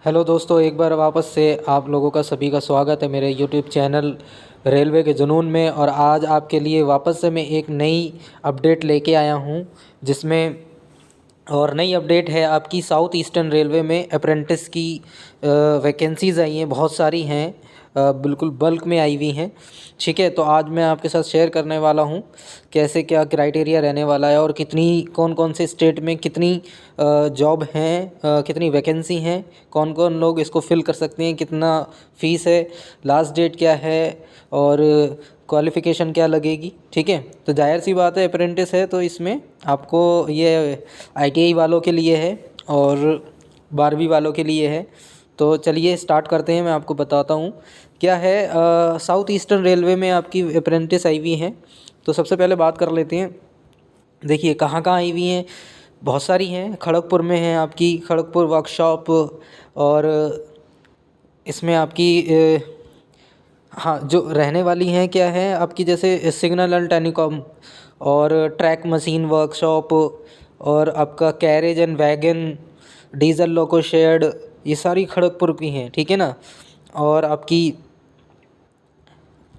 Hello दोस्तों, एक बार वापस से आप लोगों का सभी का स्वागत है मेरे यूट्यूब चैनल रेलवे के जुनून में। और आज आपके लिए वापस से मैं एक नई अपडेट लेके आया हूँ, जिसमें और नई अपडेट है आपकी साउथ ईस्टर्न रेलवे में अप्रेंटिस की वैकेंसीज़ आई हैं, बहुत सारी हैं, बिल्कुल बल्क में आई हुई हैं। ठीक है, तो आज मैं आपके साथ शेयर करने वाला हूँ कैसे क्या क्राइटेरिया रहने वाला है और कितनी कौन कौन से स्टेट में कितनी जॉब हैं, कितनी वैकेंसी हैं, कौन कौन लोग इसको फिल कर सकते हैं, कितना फ़ीस है, लास्ट डेट क्या है और क्वालिफ़िकेशन क्या लगेगी। ठीक है, तो जाहिर सी बात है अप्रेंटिस है तो इसमें आपको ये आईटीआई वालों के लिए है और 12वीं वालों के लिए है। तो चलिए स्टार्ट करते हैं, मैं आपको बताता हूँ क्या है। साउथ ईस्टर्न रेलवे में आपकी अप्रेंटिस आई हुई हैं। तो सबसे पहले बात कर लेते हैं। देखिए कहाँ कहाँ आई हुई हैं, बहुत सारी हैं। खड़गपुर में है आपकी, खड़गपुर वर्कशॉप। और इसमें आपकी हाँ, जो रहने वाली हैं क्या है आपकी, जैसे सिग्नल एंड टेलीकॉम और ट्रैक मशीन वर्कशॉप और आपका carriage and wagon, diesel loco shed, ये सारी खड़गपुर की हैं। ठीक है ना। और आपकी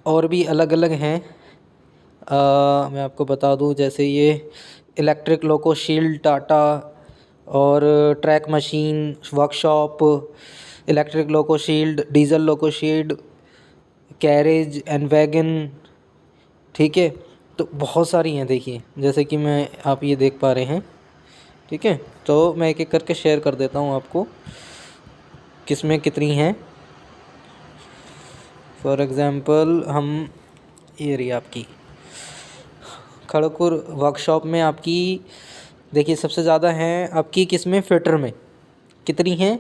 और भी अलग अलग हैं। मैं आपको बता दूं, जैसे ये इलेक्ट्रिक लोको शील्ड टाटा और track machine workshop, electric loco shield, diesel loco shield, carriage and wagon. ठीक है, तो बहुत सारी हैं। देखिए जैसे कि मैं आप ये देख पा रहे हैं। ठीक है, तो मैं एक एक करके शेयर कर देता हूँ आपको किसमें कितनी हैं। फॉर एग्ज़ाम्पल हम ये रही आपकी खड़गपुर वर्कशॉप में आपकी, देखिए सबसे ज़्यादा हैं आपकी किसमें, फिटर में कितनी हैं।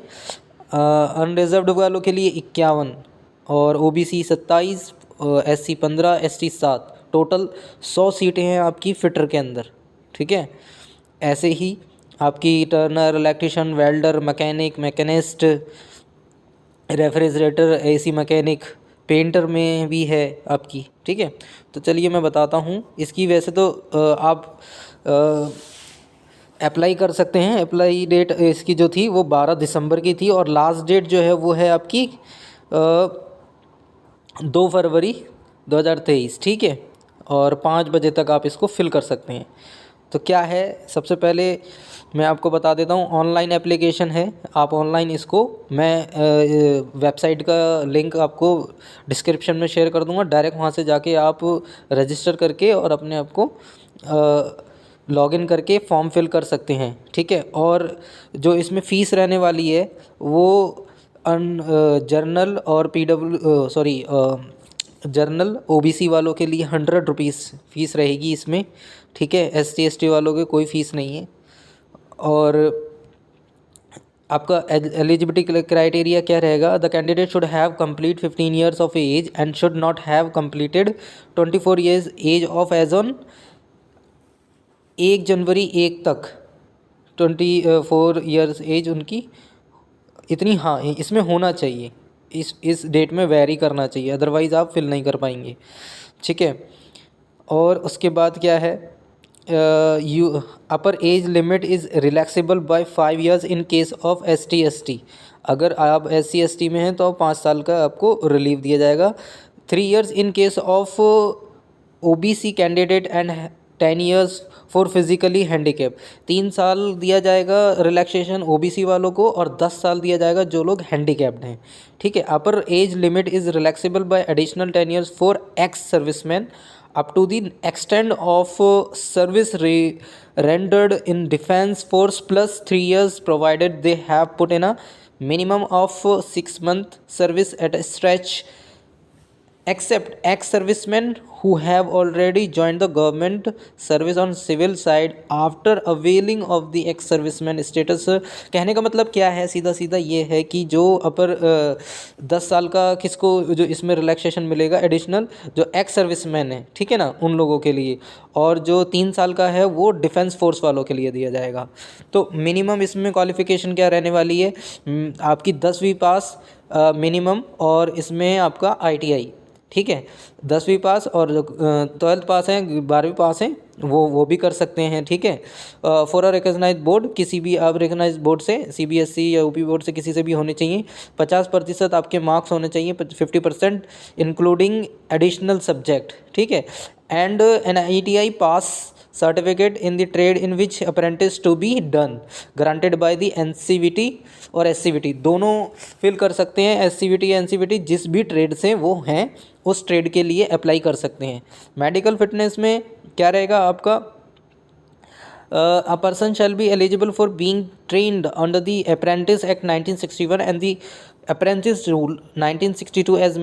अनरिजर्व्ड वालों के लिए 51 और ओबीसी 27, एससी 15, एसटी 7, टोटल 100 सीटें हैं आपकी फिटर के अंदर। ठीक है, ऐसे ही आपकी Turner, electrician, welder, mechanic, machinist, refrigerator, AC mechanic, painter में भी है आपकी। ठीक है, तो चलिए मैं बताता हूँ इसकी। वैसे तो आप अप्लाई कर सकते हैं। अप्लाई डेट इसकी जो थी वो 12 दिसंबर की थी और लास्ट डेट जो है वो है आपकी 2 फरवरी 2023। ठीक है, और 5 बजे तक आप इसको फिल कर सकते हैं। तो क्या है, सबसे पहले मैं आपको बता देता हूँ, ऑनलाइन एप्लीकेशन है। आप ऑनलाइन इसको, मैं वेबसाइट का लिंक आपको डिस्क्रिप्शन में शेयर कर दूँगा, डायरेक्ट वहाँ से जाके आप रजिस्टर करके और अपने आप को लॉगिन करके फॉर्म फिल कर सकते हैं। ठीक है, और जो इसमें फ़ीस रहने वाली है वो जर्नल और जर्नल ओबीसी वालों के लिए 100 रुपीज़ फ़ीस रहेगी इसमें। ठीक है, एसटी एसटी वालों के कोई फ़ीस नहीं है। और आपका एलिजिबिलिटी क्राइटेरिया क्या रहेगा, the candidate should have complete 15 years of age and should not have completed 24 years age of age on 1 जनवरी 1 तक 24 ईयर्स एज उनकी इतनी, हाँ, इसमें होना चाहिए। इस डेट में वेरी करना चाहिए, अदरवाइज़ आप फिल नहीं कर पाएंगे। ठीक है, और उसके बाद क्या है, you upper age limit is relaxable by 5 years in case of ST ST. अगर आप एससी एसटी में हैं तो 5 साल का आपको रिलीव दिया जाएगा। 3 years in case of OBC candidate and 10 years for physically handicap. 3 साल दिया जाएगा रिलैक्सेशन ओबीसी वालों को और 10 साल दिया जाएगा जो लोग हैंडीकैप्ड हैं। ठीक है, अपर age limit is relaxable bye additional 10 years for ex serviceman up to the extent of service rendered in defense force plus 3 years provided they have put in a minimum of 6 month service at a stretch, except ex-servicemen who have already joined the government service on civil side after availing of the ex-serviceman status। कहने का मतलब क्या है, सीधा सीधा ये है कि जो अपर 10 साल का किसको जो इसमें रिलैक्सेशन मिलेगा एडिशनल, जो एक्स सर्विसमैन है, ठीक है ना, उन लोगों के लिए। और जो 3 साल का है वो डिफेंस फोर्स वालों के लिए दिया जाएगा। तो मिनिमम इसमें क्वालिफ़िकेशन क्या रहने वाली है, आपकी 10वीं पास मिनिमम, और इसमें आपका आईटीआई ठीक है। 10वीं पास और 12th पास हैं, 12वीं पास हैं, वो भी कर सकते हैं, ठीक है। फॉर अ रिकॉग्नाइज्ड बोर्ड, किसी भी आप रिकॉग्नाइज्ड बोर्ड से, सीबीएसई या यूपी बोर्ड से, किसी से भी होने चाहिए। 50% आपके मार्क्स होने चाहिए, 50% इंक्लूडिंग एडिशनल सब्जेक्ट, ठीक है। And an ITI pass certificate in the trade in which apprentice to be done granted by the NCVT और SCVT, दोनों फिल कर सकते हैं। SCVT या NCVT जिस भी ट्रेड से वो हैं उस ट्रेड के लिए अप्लाई कर सकते हैं। मेडिकल फिटनेस में क्या रहेगा आपका, a person shall be eligible for being trained under the Apprentice Act 1961 and the Apprentice Rule 1962 as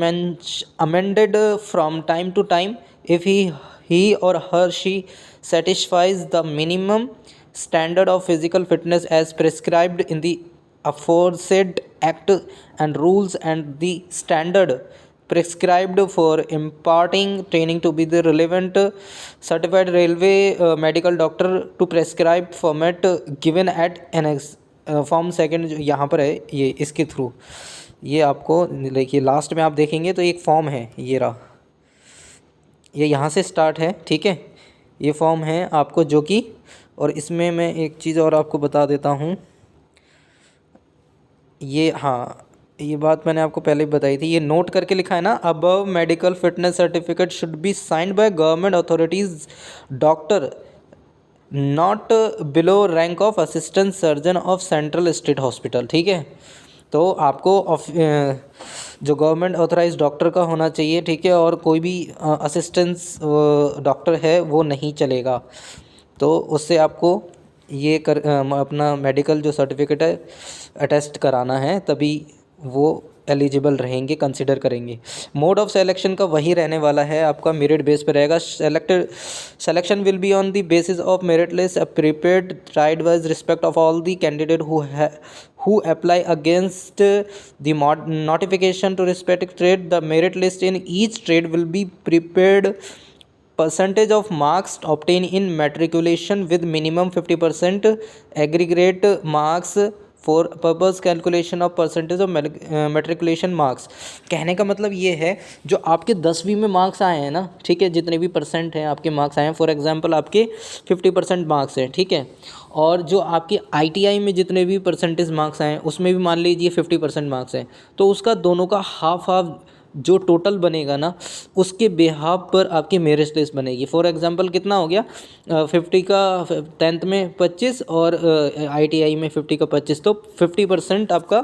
amended from time to time if he or her she satisfies the minimum standard of physical fitness as prescribed in the aforesaid act and rules and the standard prescribed for imparting training to be the relevant certified railway medical doctor to prescribe format given at annex form second जो यहाँ पर है, ये इसके through ये आपको देखिए last में आप देखेंगे तो एक फॉर्म है, ये रहा, ये यहाँ से स्टार्ट है, ठीक है। ये फॉर्म है आपको जो कि, और इसमें मैं एक चीज़ और आपको बता देता हूँ, ये हाँ ये बात मैंने आपको पहले भी बताई थी, ये नोट करके लिखा है ना, above medical fitness certificate should be signed by government authorities doctor not below rank of assistant surgeon of central state hospital, ठीक है। तो आपको जो गवर्नमेंट ऑथराइज डॉक्टर का होना चाहिए, ठीक है, और कोई भी असिस्टेंस डॉक्टर है वो नहीं चलेगा। तो उससे आपको ये अपना मेडिकल जो सर्टिफिकेट है अटेस्ट कराना है, तभी वो एलिजिबल रहेंगे, कंसिडर करेंगे। मोड ऑफ सिलेक्शन का वही रहने वाला है, आपका मेरिट बेस पे रहेगा। Selection will be on the basis of merit list prepared tried wise respect of all the candidate who apply against the notification to respective trade. The merit list in each trade will be prepared percentage of marks obtained in matriculation with minimum 50% aggregate marks for purpose calculation of percentage of matriculation marks. कहने का मतलब ये है, जो आपके 10वीं में marks आए हैं ना, ठीक है, जितने भी परसेंट हैं आपके मार्क्स आए हैं, फॉर एग्जांपल आपके 50% मार्क्स हैं, ठीक है, और जो आपके ITI में जितने भी परसेंटेज मार्क्स आए हैं उसमें भी मान लीजिए 50% मार्क्स हैं, तो उसका दोनों का हाफ हाफ जो टोटल बनेगा ना, उसके बेहाफ पर आपकी मेरिट लिस्ट बनेगी। फॉर एग्जांपल कितना हो गया, 50 का 10th में 25 और ITI में 50 का 25, तो 50% आपका